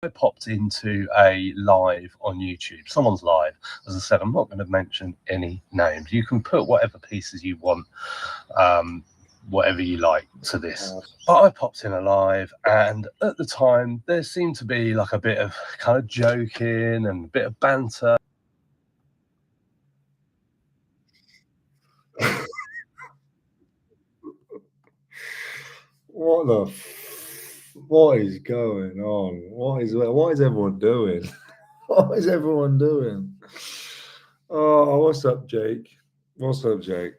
I popped into a live on YouTube. Someone's live. As I said, I'm not going to mention any names. You can put whatever pieces you want, whatever you like to this. But I popped in a live, and at the time, there seemed to be like a bit of kind of joking and a bit of banter. What is going on? What is everyone doing? What is everyone doing? Oh, what's up, Jake? What's up, Jake?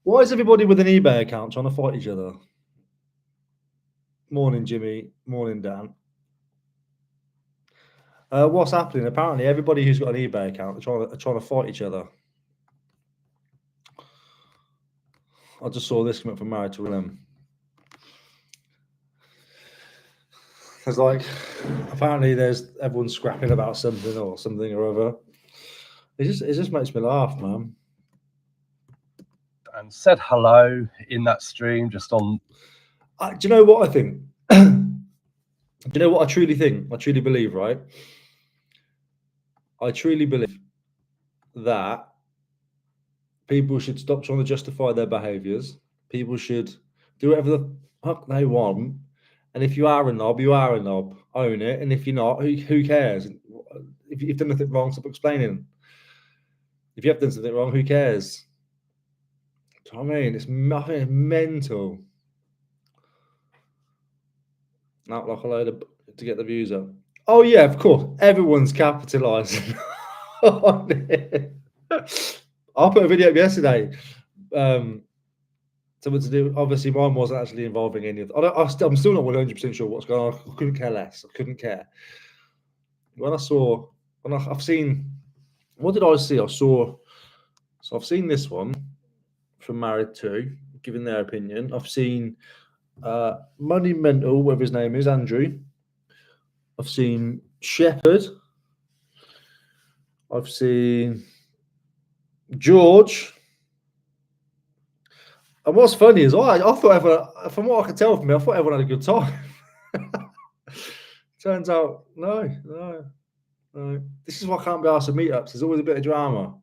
Why is everybody with an eBay account trying to fight each other? Morning, Jimmy. Morning, Dan. What's happening? Apparently, everybody who's got an eBay account are trying to fight each other. I just saw this come up from Married to Willem. There's like, apparently everyone's scrapping about something or other. It just makes me laugh, man. And said hello in that stream just on. Do you know what I think? Do you know what I truly think? I truly believe, right? I truly believe that people should stop trying to justify their behaviours. People should do whatever the fuck they want. And if you are a knob, you are a knob. Own it. And if you're not, who cares? If you've done nothing wrong, stop explaining. If you have done something wrong, who cares? Do you know what I mean? It's mental. Not like a load of to get the views up. Oh yeah, of course. Everyone's capitalising on it. I put a video up yesterday. Something to do. Obviously, mine wasn't actually involving any of. I'm still not 100% sure what's going on. I couldn't care less. I couldn't care. I've seen. What did I see? So I've seen this one from Married to, giving their opinion. I've seen Money Mental, whatever his name is, Andrew. I've seen Shepherd. I've seen George. And what's funny is I thought everyone, from what I could tell from me, I thought everyone had a good time. Turns out, no. This is why I can't be asked to meetups. There's always a bit of drama.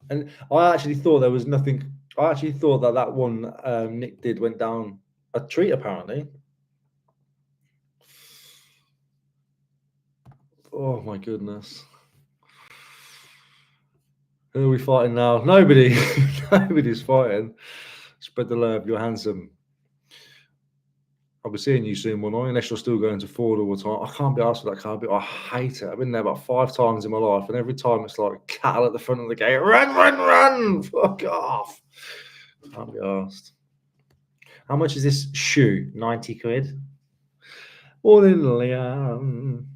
And I actually thought there was nothing. I actually thought that one Nick did went down a treat, apparently. Oh, my goodness. Who are we fighting now? Nobody. Nobody's fighting. Spread the love. You're handsome. I'll be seeing you soon, won't I? Unless you're still going to Ford all the time. I can't be asked for that car, but I hate it. I've been there about 5 times in my life, and every time it's like cattle at the front of the gate. Run! Fuck off. Can't be asked. How much is this shoe? 90 quid. Morning, Liam.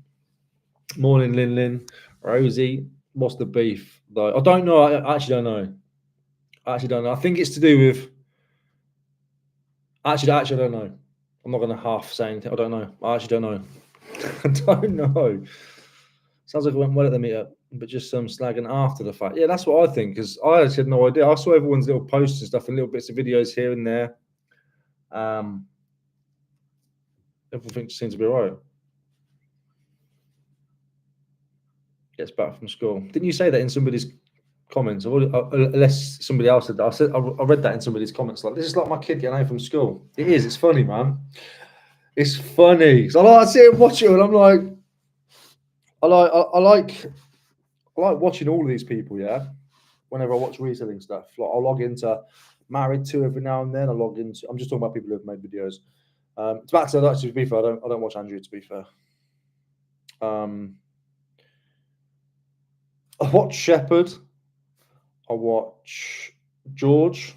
Morning, Lin. Rosie. What's the beef, though? I don't know. I actually don't know. I think it's to do with... Actually, I don't know. I'm not going to half say anything. I don't know. I actually don't know. I don't know. Sounds like it went well at the meetup, but just some slagging after the fact. Yeah, that's what I think, because I actually had no idea. I saw everyone's little posts and stuff and little bits of videos here and there. Everything seems to be right. Gets back from school. Didn't you say that in somebody's comments? Unless somebody else said that. I read that in somebody's comments. Like, this is like my kid getting home from school. It is. It's funny, man. It's funny. So I sit and watch it, and I'm like, I like watching all of these people. Yeah. Whenever I watch reselling stuff, like I'll log into Married to every now and then. I log into. I'm just talking about people who have made videos. It's back to actually, to be fair, I don't watch Andrew, to be fair. I watch Shepherd. I watch George.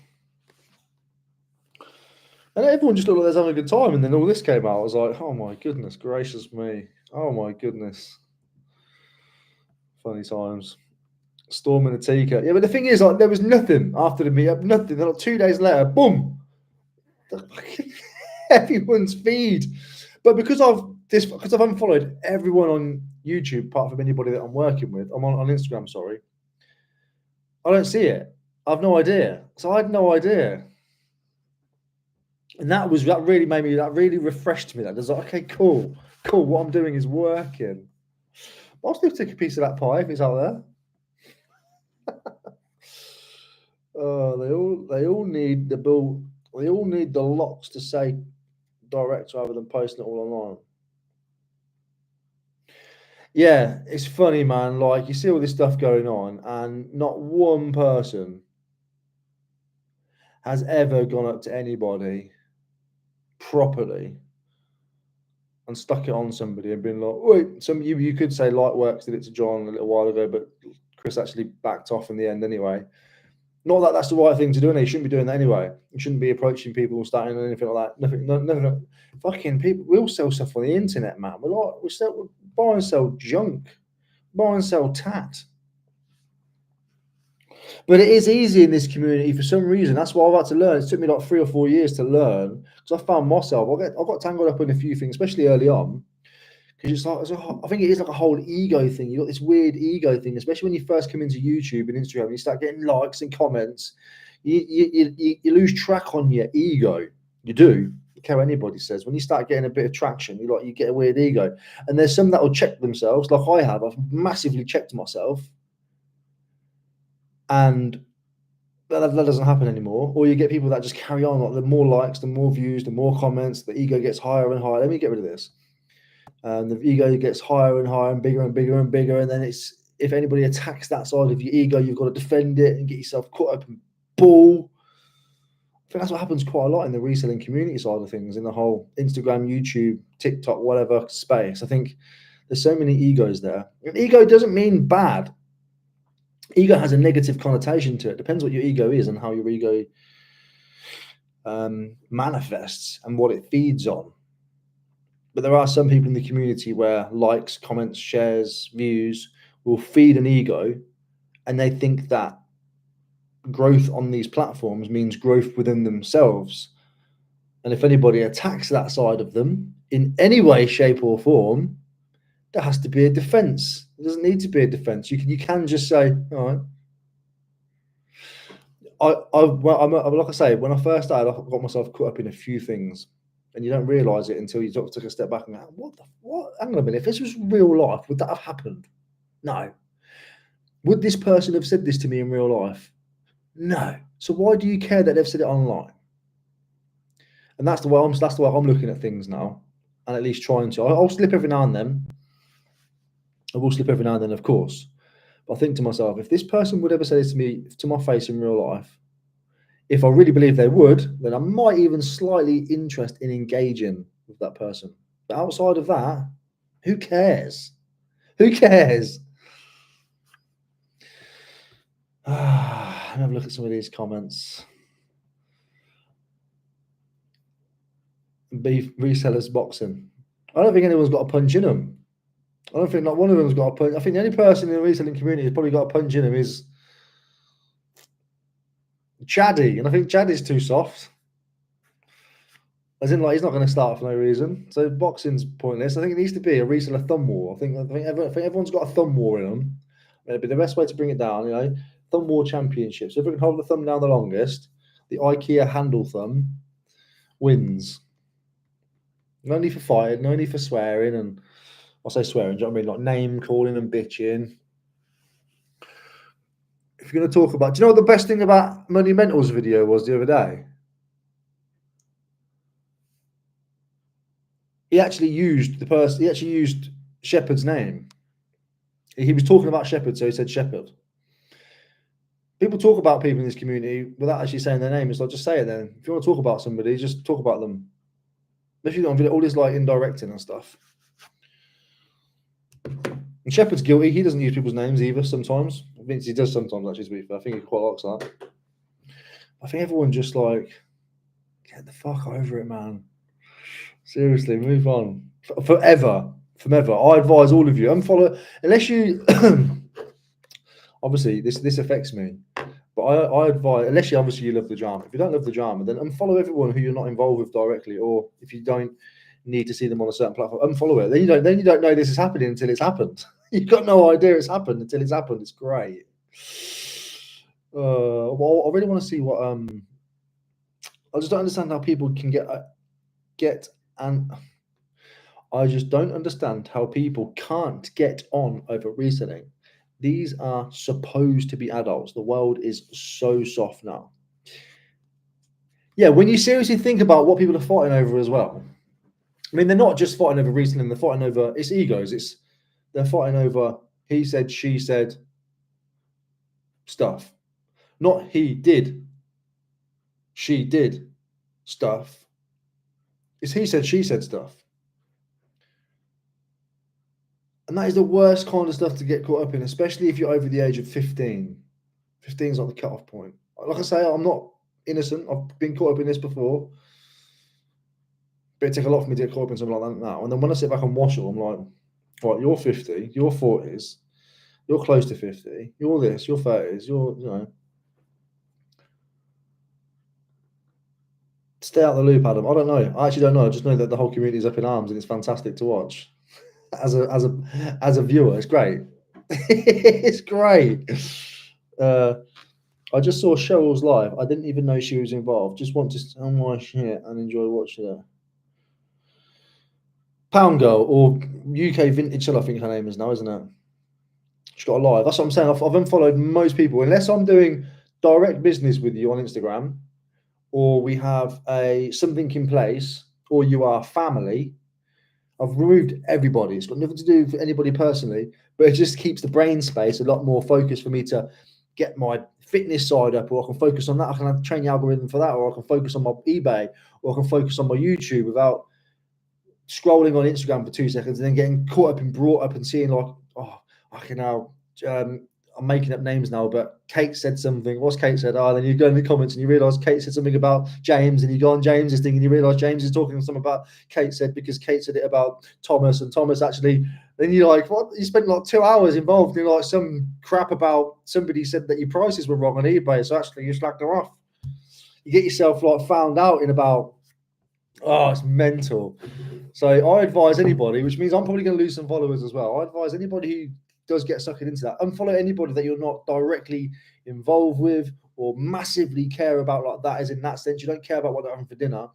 And everyone just looked like they're having a good time. And then all this came out. I was like, oh my goodness gracious me. Oh my goodness. Funny times. Storm in the teacup. Yeah, but the thing is, like, there was nothing after the meetup. Nothing. Then like 2 days later, boom. Everyone's feed. But because I've unfollowed everyone on YouTube, apart from anybody that I'm working with, I'm on Instagram, sorry. I don't see it. I have no idea. So I had no idea. And that really refreshed me. That was like, okay, cool. What I'm doing is working. I'll still take a piece of that pie if it's out there. They all need the bill. They all need the locks to say direct rather than posting it all online. Yeah, it's funny, man. Like, you see all this stuff going on, and not one person has ever gone up to anybody properly and stuck it on somebody and been like, wait, you could say Lightworks did it to John a little while ago, but Chris actually backed off in the end anyway. Not that that's the right thing to do, and you shouldn't be doing that anyway. You shouldn't be approaching people, starting anything like that. Nothing. Fucking people, we all sell stuff on the internet, man. We buy and sell junk, buy and sell tat. But it is easy in this community for some reason. That's what I've had to learn. It took me like 3 or 4 years to learn because I found myself. I got tangled up in a few things, especially early on. Because I think it is like a whole ego thing. You got this weird ego thing, especially when you first come into YouTube and Instagram. You start getting likes and comments. You lose track on your ego. You do. You don't care what anybody says. When you start getting a bit of traction, you get a weird ego. And there's some that will check themselves, like I have. I've massively checked myself, and that doesn't happen anymore. Or you get people that just carry on. Like, the more likes, the more views, the more comments, the ego gets higher and higher. Let me get rid of this. And the ego gets higher and higher and bigger and bigger and bigger. And then if anybody attacks that side of your ego, you've got to defend it and get yourself caught up in bull. I think that's what happens quite a lot in the reselling community side of things, in the whole Instagram, YouTube, TikTok, whatever space. I think there's so many egos there. And ego doesn't mean bad. Ego has a negative connotation to it. Depends what your ego is and how your ego manifests and what it feeds on. But there are some people in the community where likes, comments, shares, views will feed an ego, and they think that growth on these platforms means growth within themselves. And if anybody attacks that side of them in any way, shape, or form, there has to be a defense. It doesn't need to be a defense. You can just say, all right. Like I say, when I first started, I got myself caught up in a few things. And you don't realise it until you took a step back and go, what? Hang on a minute. If this was real life, would that have happened? No. Would this person have said this to me in real life? No. So why do you care that they've said it online? And that's the way I'm looking at things now, and at least trying to. I'll slip every now and then. I will slip every now and then, of course. But I think to myself, if this person would ever say this to me, to my face in real life, if I really believe they would, then I might even slightly interest in engaging with that person. But outside of that, who cares? Who cares? Let me have a look at some of these comments. Beef resellers boxing. I don't think anyone's got a punch in them. I don't think not one of them's got a punch. I think the only person in the reselling community who's probably got a punch in him is Chaddy, and I think Chaddy's too soft. As in, like, he's not going to start for no reason. So boxing's pointless. I think it needs to be a reseller thumb war. I think everyone's got a thumb war in them. It'd be the best way to bring it down, thumb war championship. So if we can hold the thumb down the longest, the IKEA handle thumb wins. No need for fighting, no need for swearing, and I say swearing, do you know what I mean? Like name calling and bitching. If you're going to talk about, do you know what the best thing about Moneymental's video was the other day? He actually used Shepard's name. He was talking about Shepard, so he said Shepard. People talk about people in this community without actually saying their name. It's like, just say it then. If you want to talk about somebody, just talk about them. If you don't, all this like indirecting and stuff. And Shepard's guilty. He doesn't use people's names either sometimes. I think he does sometimes, actually, to be fair. I think he quite likes that. I think everyone just like, get the fuck over it, man. Seriously, move on. Forever. I advise all of you, unfollow, unless you, obviously this affects me, but I advise, unless you obviously love the drama. If you don't love the drama, then unfollow everyone who you're not involved with directly, or if you don't need to see them on a certain platform, unfollow it. Then you don't know this is happening until it's happened. You've got no idea it's happened until it's happened. It's great. Well, I really want to see what I just don't understand how people can get and I just don't understand how people can't get on over reselling. These are supposed to be adults. The world is so soft now. Yeah, when you seriously think about what people are fighting over as well, I mean, they're not just fighting over reselling, they're fighting over, it's egos. They're fighting over he said, she said stuff. Not he did, she did stuff. It's he said, she said stuff. And that is the worst kind of stuff to get caught up in, especially if you're over the age of 15. 15 is not the cut-off point. Like I say, I'm not innocent. I've been caught up in this before. But it took a lot for me to get caught up in something like that now. And then when I sit back and watch it, I'm like, right, you're 50, you're 40s, you're close to 50, you're this, you're 30s, you're. Stay out of the loop, Adam. I don't know. I actually don't know. I just know that the whole community is up in arms and it's fantastic to watch. As a viewer, it's great. It's great. I just saw Cheryl's live. I didn't even know she was involved. Just want to sell my shit and enjoy watching her. Pound Girl, or UK Vintage Chill, I think her name is now, isn't it? She's got a live. That's what I'm saying. I've unfollowed most people. Unless I'm doing direct business with you on Instagram, or we have something in place, or you are family, I've removed everybody. It's got nothing to do with anybody personally, but it just keeps the brain space a lot more focused for me to get my fitness side up, or I can focus on that. I can have train the algorithm for that, or I can focus on my eBay, or I can focus on my YouTube without scrolling on Instagram for 2 seconds and then getting caught up and brought up and seeing like, oh, I can now, I'm making up names now, but Kate said something. What's Kate said? Oh, then you go in the comments and you realise Kate said something about James, and you go on James's thing and you realise James is talking something about Kate said because Kate said it about Thomas, and Thomas actually, then you're like, what? You spent like 2 hours involved in like some crap about somebody said that your prices were wrong on eBay, so actually you slacked her off. You get yourself like found out in about, oh, it's mental. So I advise anybody, which means I'm probably going to lose some followers as well. I advise anybody who does get sucked into that, unfollow anybody that you're not directly involved with or massively care about like that, as in that sense. You don't care about what they're having for dinner.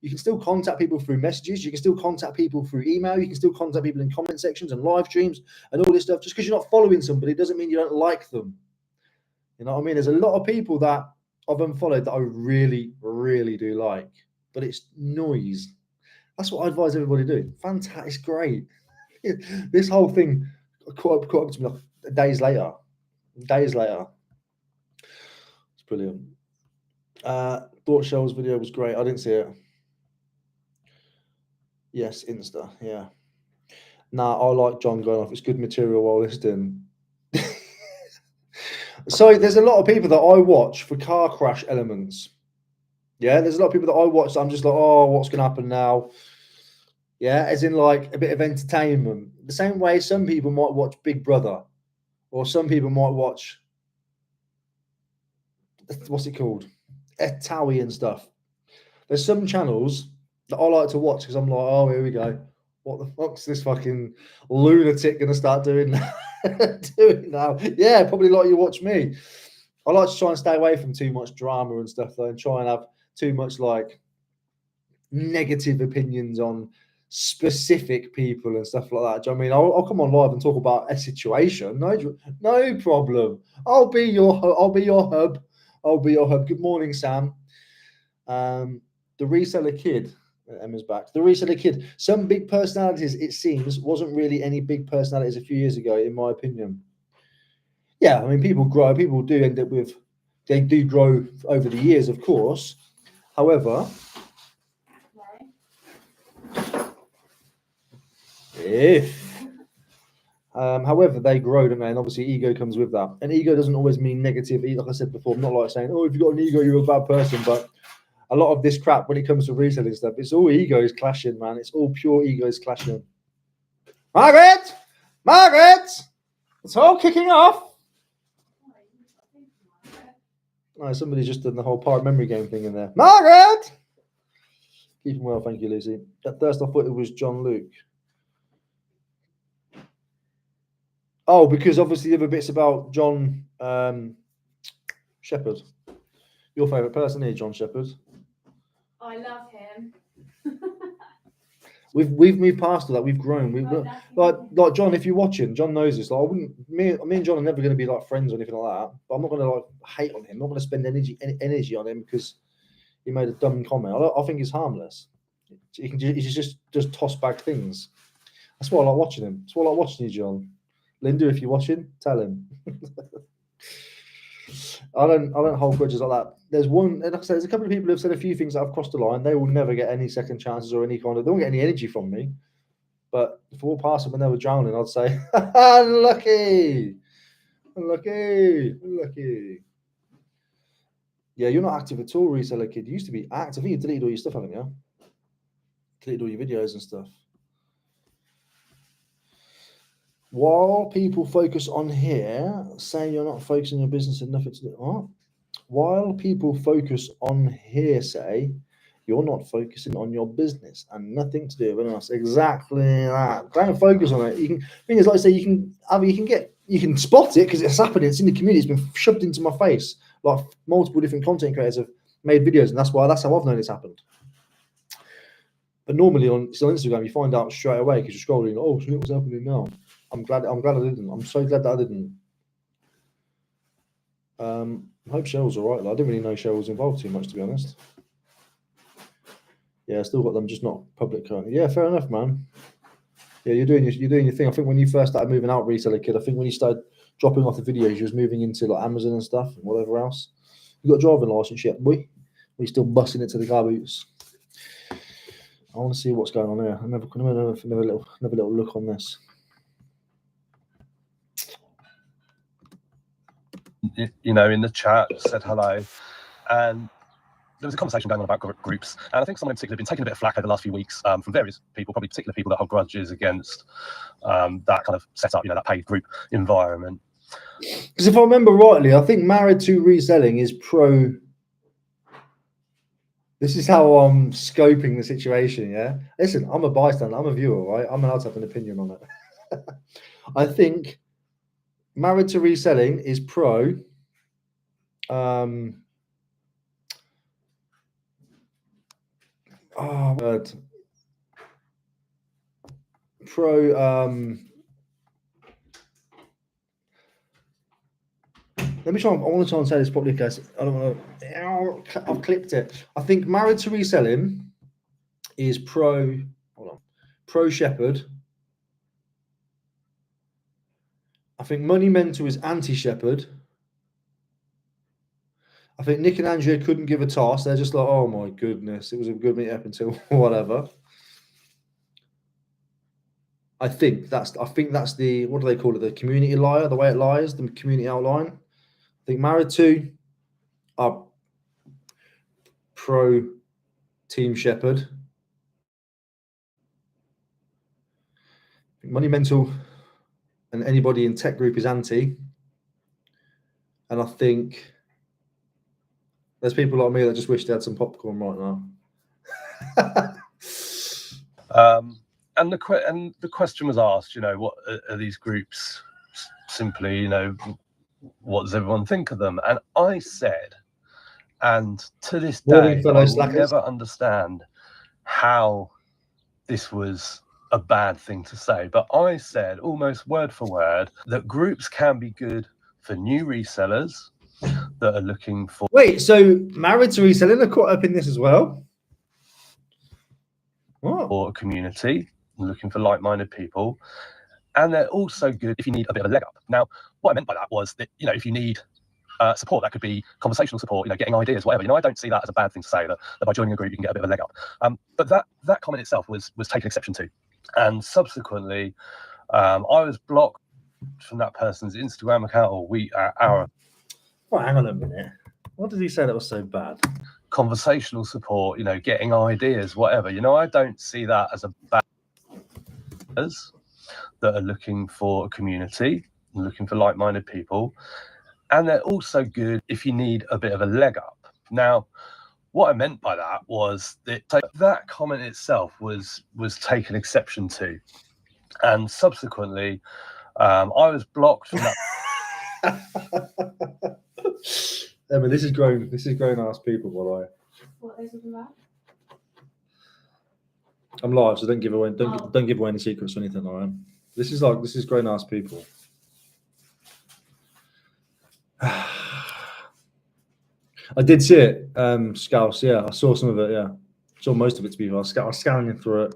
You can still contact people through messages. You can still contact people through email. You can still contact people in comment sections and live streams and all this stuff. Just because you're not following somebody doesn't mean you don't like them. You know what I mean? There's a lot of people that I've unfollowed that I really, really do like, but it's noise. That's what I advise everybody to do. Fantastic. It's great. This whole thing caught up to me like days later. It's brilliant. Thought Shell's video was great. I didn't see it. Yes, Insta. Yeah. Nah, I like John going off. It's good material while listening. So there's a lot of people that I watch for car crash elements. Yeah, there's a lot of people that I watch that I'm just like, oh, what's going to happen now? Yeah, as in like a bit of entertainment. The same way some people might watch Big Brother, or some people might watch, what's it called? Etawi and stuff. There's some channels that I like to watch because I'm like, oh, here we go. What the fuck's this fucking lunatic going to start doing now? Doing now? Yeah, probably like you watch me. I like to try and stay away from too much drama and stuff, though, and try and have too much like negative opinions on specific people and stuff like that. Do you know what I mean? I'll come on live and talk about a situation. No problem. I'll be your hub. I'll be your hub. Good morning, Sam. The reseller kid. Emma's back. The reseller kid. Some big personalities, it seems, wasn't really any big personalities a few years ago, in my opinion. Yeah, I mean, people grow. People do end up with. They do grow over the years, of course. However, however, they grow, don't they? And obviously, ego comes with that. And ego doesn't always mean negative. Like I said before, I'm not like saying, oh, if you've got an ego, you're a bad person. But a lot of this crap, when it comes to reselling stuff, it's all egos clashing, man. It's all pure egos clashing. Margaret! It's all kicking off. No, somebody's just done the whole pirate memory game thing in there. Margaret! Keep him well, thank you, Lucy. At first, I thought it was John Luke. Oh, because obviously the other bits about John Shepherd. Your favourite person here, John Shepherd. I love him. We've moved past all that. We've grown. Like John, if you're watching, John knows this. Like I wouldn't. Me and John are never going to be like friends or anything like that. But I'm not going to like hate on him. I'm not going to spend energy on him because he made a dumb comment. I think he's harmless. He's just toss back things. That's why I like watching him. That's why I like watching you, John. Linda, if you're watching, tell him. I don't hold grudges like that. There's one, like I said, there's a couple of people who have said a few things that have crossed the line. They will never get any second chances or any kind of. They won't get any energy from me. But if I walk past them when they were drowning, I'd say, "Unlucky. Yeah, you're not active at all, reseller kid. You used to be active. I think you deleted all your stuff, haven't you? Deleted all your videos and stuff. While people focus on here, saying you're not focusing on your business and nothing to do. What? While people focus on here, say you're not focusing on your business and nothing to do with us. Exactly that. Don't focus on it. You can. Thing is, like I say, you can spot it because it's happening. It's in the community. It's been shoved into my face. Like multiple different content creators have made videos, and that's how I've known it's happened. But normally on Instagram, you find out straight away because you're scrolling. Oh, so what's happening now? I'm glad I didn't. I'm so glad that I didn't. I hope Cheryl's all right. Like, I didn't really know Cheryl was involved too much, to be honest. Yeah, I still got them, just not public currently. Yeah, fair enough, man. Yeah, you're doing your thing. I think when you first started moving out, reseller kid, I think when you started dropping off the videos, you was moving into like Amazon and stuff and whatever else. You got a driving license yet, boy? Or you still busting it to the car boots? I want to see what's going on here. Another little look on this. You know, in the chat, said hello, and there was a conversation going on about groups, and I think someone in particular has been taking a bit of flack over the last few weeks from various people, probably particular people that hold grudges against that kind of setup, you know, that paid group environment. Because if I remember rightly, I think Married to Reselling is pro. This is how I'm scoping the situation, yeah? Listen, I'm a bystander. I'm a viewer, right? I'm allowed to have an opinion on it. I think Married to Reselling is pro. Word. Pro. Let me try. I want to try and say this properly because I don't want to. I've clipped it. I think Married to Reselling is pro. Hold on. Pro Shepherd. I think Money Mentor is anti-Shepherd. I think Nick and Andrea couldn't give a toss. They're just like, oh my goodness, it was a good meet up until whatever. I think that's the, what do they call it? The community liar, the way it lies, the community outline. I think Married to are pro Team Shepherd. Money Mental and anybody in tech group is anti. And I think there's people like me that just wish they had some popcorn right now. And the question was asked, you know, what are these groups? Simply, you know, what does everyone think of them? And I said, and to this day, I will never understand how this was a bad thing to say. But I said, almost word for word, that groups can be good for new resellers that are looking for. Wait, so Married to Reselling are caught up in this as well? What? Or a community, looking for like-minded people. And they're also good if you need a bit of a leg up. Now, what I meant by that was that, you know, if you need support, that could be conversational support, you know, getting ideas, whatever. You know, I don't see that as a bad thing to say, that by joining a group you can get a bit of a leg up. But that comment itself was taken exception to, and subsequently, I was blocked from that person's Instagram account or our. Oh, hang on a minute. What did he say that was so bad? Conversational support, you know, getting ideas, whatever. You know, I don't see that as a bad. That are looking for a community, looking for like-minded people. And they're also good if you need a bit of a leg up. Now, what I meant by that was that comment itself was taken exception to. And subsequently, I was blocked from that. Emma, this is grown ass people, by the way. What are they talking about? I'm live, so don't give away any secrets or anything. All right. This is great, nice people. I did see it, Scouse. Yeah, I saw some of it. Yeah, saw most of it. To be fair, I was scanning through it.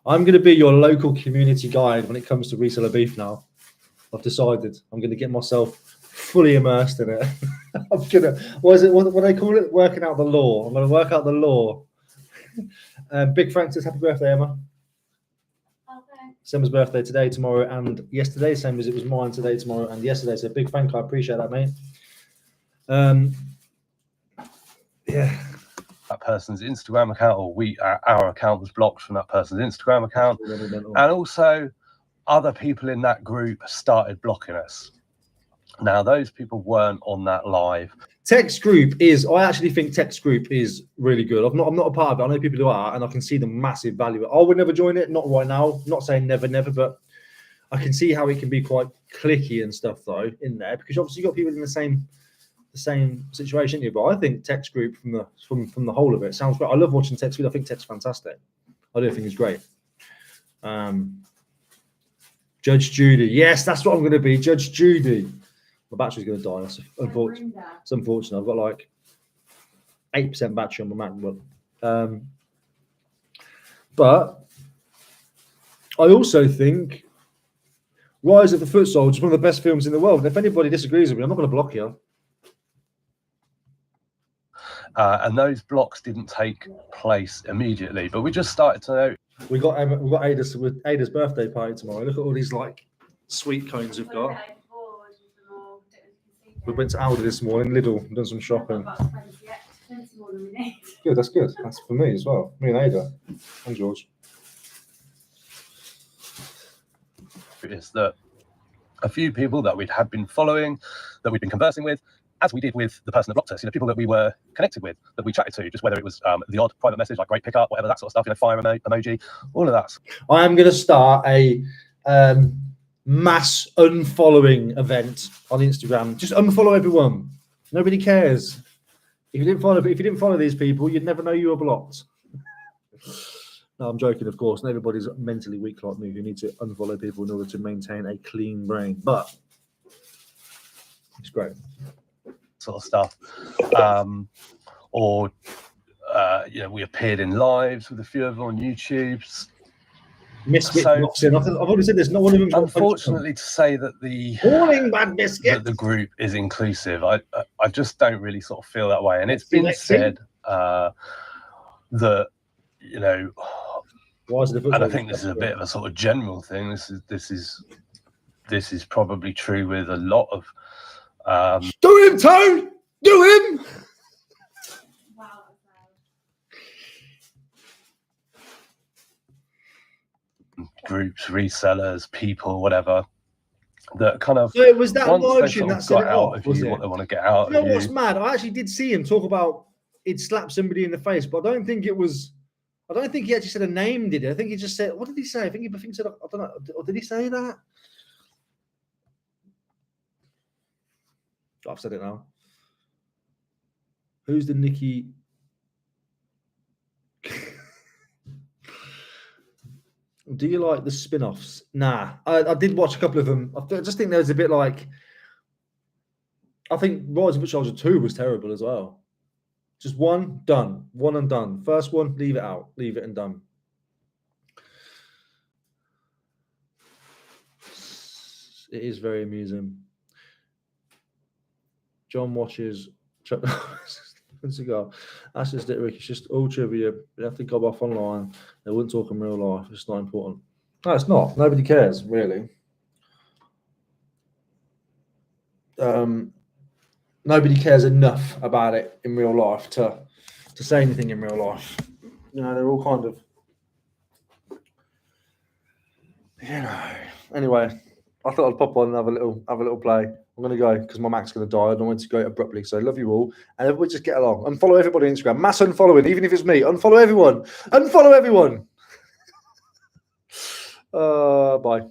I'm going to be your local community guide when it comes to reseller beef now. I've decided I'm going to get myself fully immersed in it. I'm gonna. What do they call it? Working out the law. I'm going to work out the law. Big Francis, happy birthday, Emma. Emma's birthday today, tomorrow, and yesterday. Same as it was mine today, tomorrow, and yesterday. So big thank you. I appreciate that, mate. Yeah. That person's Instagram account, or our account was blocked from that person's Instagram account, and also other people in that group started blocking us. Now those people weren't on that live. Text group is. I actually think text group is really good. I'm not a part of it. I know people who are, and I can see the massive value. I would never join it. Not right now. Not saying never, but I can see how it can be quite clicky and stuff though in there, because obviously you've got people in the same situation here. But I think text group from the whole of it sounds great. I love watching text group. I think text fantastic. I do think it's great. Judge Judy, yes, that's what I'm going to be. Judge Judy. My battery's going to die. That's unfortunate. It's unfortunate. I've got like 8% battery on my MacBook. But I also think Rise of the Foot Soldier is one of the best films in the world. And if anybody disagrees with me, I'm not going to block you. And those blocks didn't take place immediately, but we just started to know. We got Ada's birthday party tomorrow. Look at all these like sweet cones we've got. We went to Aldi this morning, Lidl, done some shopping. Good, that's good. That's for me as well. Me and Ada and George. Is that a few people that we had been following, that we'd been conversing with, as we did with the person that blocked us, people that we were connected with, that we chatted to, just whether it was the odd private message, like great pickup, whatever, that sort of stuff, fire emoji, all of that. I am going to start a mass unfollowing event on Instagram. Just unfollow everyone. Nobody cares. If you didn't follow these people, you'd never know you were blocked. No, I'm joking, of course. Not everybody's mentally weak like me. You need to unfollow people in order to maintain a clean brain. But it's great. Sort of stuff. We appeared in lives with a few of them on YouTube. I've already said there's not one of them. Unfortunately, to say that the group is inclusive, I just don't really sort of feel that way. And it's been said that and I think this is a bit of a sort of general thing. This is probably true with a lot of. Do him, Tone! Do him! Groups, resellers, people, whatever, that kind of. So it was that emotion that set it off, was it? What they want to get out. You know what's mad? I actually did see him talk about it slapped somebody in the face, but I don't think he actually said a name, did he? I think he just said, what did he say? I think he said, I don't know, or did he say that? I've said it now. Who's the Nikki? Do you like the spin-offs? Nah, I did watch a couple of them. I just think there was a bit like. I think Rise of the Foot Soldier 2 was terrible as well. Just one and done. First one, leave it out, leave it and done. It is very amusing. John watches. Cigar. That's just it, Rick. It's just all trivia. You have to go off online. They wouldn't talk in real life. It's not important. No, it's not. Nobody cares, really. Nobody cares enough about it in real life to say anything in real life. You know, they're all kind of, Anyway, I thought I'd pop on and have a little play. I'm going to go because my Mac's going to die. I don't want to go abruptly. So love you all. And everybody just get along. Unfollow everybody on Instagram. Mass unfollowing, even if it's me. Unfollow everyone. Unfollow everyone. Bye.